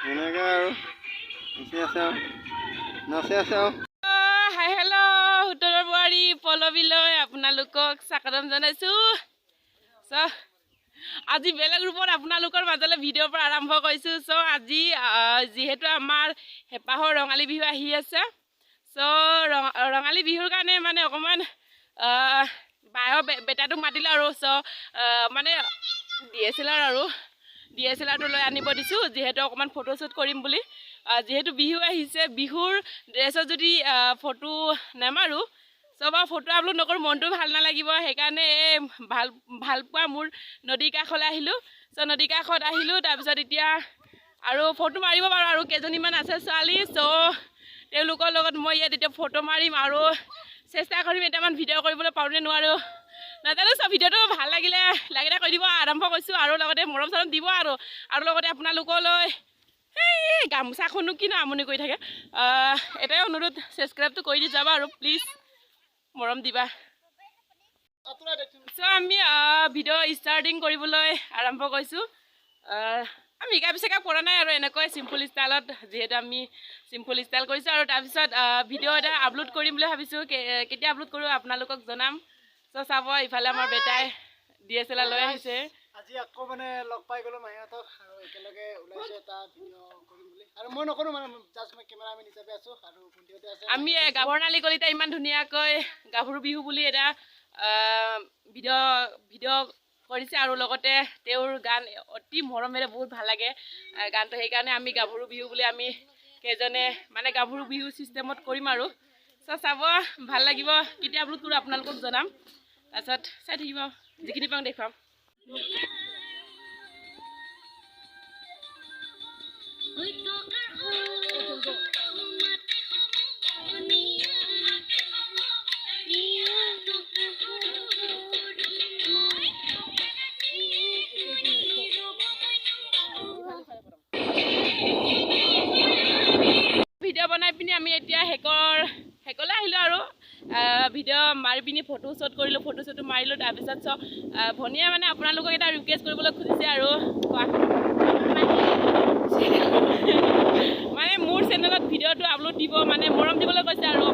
এনেকৈ আৰু নাচি আছে আৰু নাচি আছে আৰু হাই হেল্ল' উত্তৰৰ বোৱাৰী পল্লৱীলৈ আপোনালোকক স্বাগতম জনাইছোঁ। আজি বেলেগ ৰূপত আপোনালোকৰ মাজলৈ ভিডিঅ'ৰ পৰা আৰম্ভ কৰিছোঁ। আজি যিহেতু আমাৰ হেঁপাহৰ ৰঙালী বিহু আহি আছে, ৰঙালী বিহুৰ কাৰণে মানে অকণমান বায়ৰ বেটাটোক মাতিলে আৰু মানে DSLR লৈ আনিব দিছোঁ, যিহেতু অকণমান ফটোশ্বুট কৰিম বুলি। যিহেতু বিহু আহিছে, বিহুৰ ড্ৰেছত যদি ফটো নামাৰোঁ বাৰু ফটো আপলোড নকৰোঁ, মনটো ভাল নালাগিব। সেইকাৰণে ভাল পোৱা মোৰ নদীৰ কাষলৈ আহিলোঁ। নদীৰ কাষত আহিলোঁ, তাৰপিছত এতিয়া আৰু ফটো মাৰিব পাৰোঁ আৰু কেইজনীমান আছে ছোৱালী, তেওঁলোকৰ লগত মই ইয়াত এতিয়া ফটো মাৰিম আৰু চেষ্টা কৰিম এটামান ভিডিঅ' কৰিবলৈ পাৰোঁনে নোৱাৰোঁ নাজানো। ভিডিঅ'টো ভাল লাগিলে লাইক এটা কৰি দিব। আৰম্ভ কৰিছোঁ আৰু লগতে মৰম চৰম দিব আৰু লগতে আপোনালোকলৈ গামোচাখনো কিনো আমনি কৰি থাকে, এটাই অনুৰোধ, ছাবস্ক্ৰাইবটো কৰি দি যাবা আৰু প্লিজ মৰম দিবা। আমি ভিডিঅ' ষ্টাৰ্টিং কৰিবলৈ আৰম্ভ কৰিছোঁ। আমি মেকআপ চেকআপ কৰা নাই আৰু এনেকৈ চিম্পুল ষ্টাইলত, যিহেতু আমি চিম্পুল ষ্টাইল কৰিছোঁ। আৰু তাৰপিছত ভিডিঅ' এটা আপলোড কৰিম বুলি ভাবিছোঁ। কেতিয়া আপলোড কৰোঁ আপোনালোকক জনাম। চাব, ইফালে আমাৰ বেটাই DSLR লৈ আহিছে। আজি আকৌ মানে লগ পাই গ'লো মাহীহঁতক আৰু একেলগে ওলাইছোঁ এটা ভিডিঅ' কৰিম বুলি। আৰু মই নকৰোঁ, মানে জাষ্ট মই কেমেৰামেন হিচাপে আছোঁ আৰু ভিডিঅ'তে আছে। আমি বৰ্ণালী কলিতা ইমান ধুনীয়াকৈ গাভৰু বিহু বুলি এটা ভিডিঅ' কৰিছে আৰু লগতে তেওঁৰ গান অতি মৰমেৰে বহুত ভাল লাগে গানটো। সেইকাৰণে আমি গাভৰু বিহু বুলি আমি কেইজনে মানে গাভৰু বিহু ছিষ্টেমত কৰিম আৰু চাব, ভাল লাগিব। কেতিয়া আপলোড কৰোঁ আপোনালোকক জনাম। তাৰপিছত চাই থাকিব, যিখিনি পাওঁ দেখুৱাম। ভিডিঅ' বনাই পিনি আমি এতিয়া হেকলৈ আহিলোঁ আৰু ভিডিঅ' মাৰি পিনি ফটো শ্বুট কৰিলোঁ, ফটো শ্বুট মাৰিলোঁ। তাৰপিছত ভনীয়ে মানে আপোনালোকক এটা ৰিকুৱেষ্ট কৰিবলৈ খুজিছে আৰু মানে মোৰ চেনেলত ভিডিঅ'টো আপলোড দিব, মানে মৰম দিবলৈ কৈছে আৰু